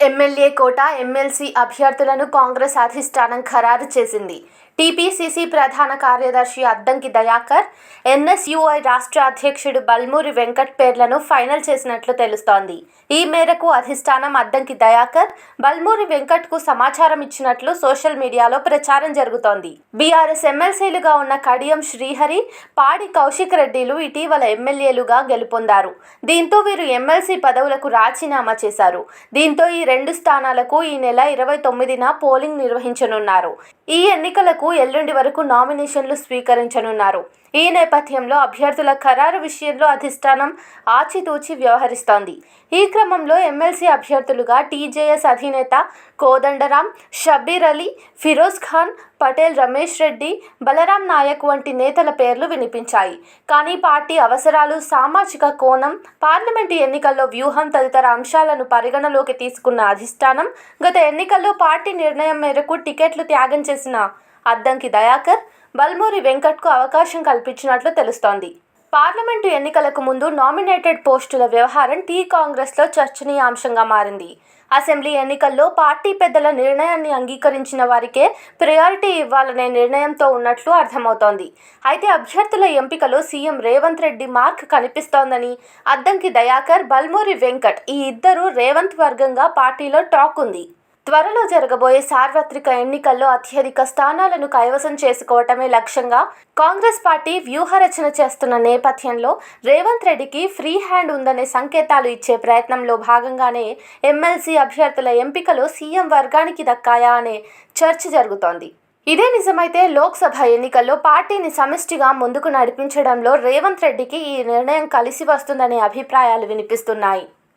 MLA కోట, MLC అభ్యర్థులను కాంగ్రెస్ అధిష్టానం ఖరారు చేసింది. టీపీసీసీ ప్రధాన కార్యదర్శి అద్దంకి దయాకర్, ఎన్ఎస్యూఐ రాష్ట్ర అధ్యక్షుడు బల్మూరి వెంకట్ పేర్లను ఫైనల్ చేసినట్లు తెలుస్తోంది. ఈ మేరకు అధిష్టానం అద్దంకి దయాకర్, బల్మూరి వెంకట్కు సమాచారం ఇచ్చినట్లు సోషల్ మీడియాలో ప్రచారం జరుగుతోంది. బీఆర్ఎస్ ఎమ్మెల్సీలుగా ఉన్న కడియం శ్రీహరి, పాడి కౌశిక్ రెడ్డిలు ఇటీవల ఎమ్మెల్యేలుగా గెలుపొందారు. దీంతో వీరు ఎమ్మెల్సీ పదవులకు రాజీనామా చేశారు. దీంతో ఈ రెండు స్థానాలకు ఈ నెల 29న పోలింగ్ నిర్వహించనున్నారు. ఈ ఎన్నికలకు ఎల్లుండి వరకు నామినేషన్లు స్వీకరించనున్నారు. ఈ నేపథ్యంలో అభ్యర్థుల ఖరారు విషయంలో అధిష్టానం ఆచితూచి వ్యవహరిస్తోంది. ఈ క్రమంలో ఎమ్మెల్సీ అభ్యర్థులుగా టీజేఎస్ అధినేత కోదండరాం, షబ్బీర్ అలీ, ఫిరోజ్ ఖాన్, పటేల్ రమేష్ రెడ్డి, బలరాం నాయక్ వంటి నేతల పేర్లు వినిపించాయి. కానీ పార్టీ అవసరాలు, సామాజిక కోణం, పార్లమెంటు ఎన్నికల్లో వ్యూహం తదితర అంశాలను పరిగణలోకి తీసుకున్న అధిష్టానం గత ఎన్నికల్లో పార్టీ నిర్ణయం మేరకు టికెట్లు త్యాగం చేసిన అద్దంకి దయాకర్, బల్మూరి వెంకట్కు అవకాశం కల్పించినట్లు తెలుస్తోంది. పార్లమెంటు ఎన్నికలకు ముందు నామినేటెడ్ పోస్టుల వ్యవహారం కాంగ్రెస్లో చర్చనీయాంశంగా మారింది. అసెంబ్లీ ఎన్నికల్లో పార్టీ పెద్దల నిర్ణయాన్ని అంగీకరించిన వారికే ప్రయారిటీ ఇవ్వాలనే నిర్ణయంతో ఉన్నట్లు అర్థమవుతోంది. అయితే అభ్యర్థుల ఎంపికలో సీఎం రేవంత్ రెడ్డి మార్క్ కనిపిస్తోందని అద్దంకి దయాకర్, బల్మూరి వెంకట్ ఈ ఇద్దరు రేవంత్ వర్గంగా పార్టీలో టాక్ ఉంది. త్వరలో జరగబోయే సార్వత్రిక ఎన్నికల్లో అత్యధిక స్థానాలను కైవసం చేసుకోవటమే లక్ష్యంగా కాంగ్రెస్ పార్టీ వ్యూహరచన చేస్తున్న నేపథ్యంలో రేవంత్ రెడ్డికి ఫ్రీ హ్యాండ్ ఉందనే సంకేతాలు ఇచ్చే ప్రయత్నంలో భాగంగానే ఎమ్మెల్సీ అభ్యర్థుల ఎంపికలో సీఎం వర్గానికి దక్కాయా అనే చర్చ జరుగుతోంది. ఇదే నిజమైతే లోక్సభ ఎన్నికల్లో పార్టీని సమిష్టిగా ముందుకు నడిపించడంలో రేవంత్ రెడ్డికి ఈ నిర్ణయం కలిసి వస్తుందనే అభిప్రాయాలు వినిపిస్తున్నాయి.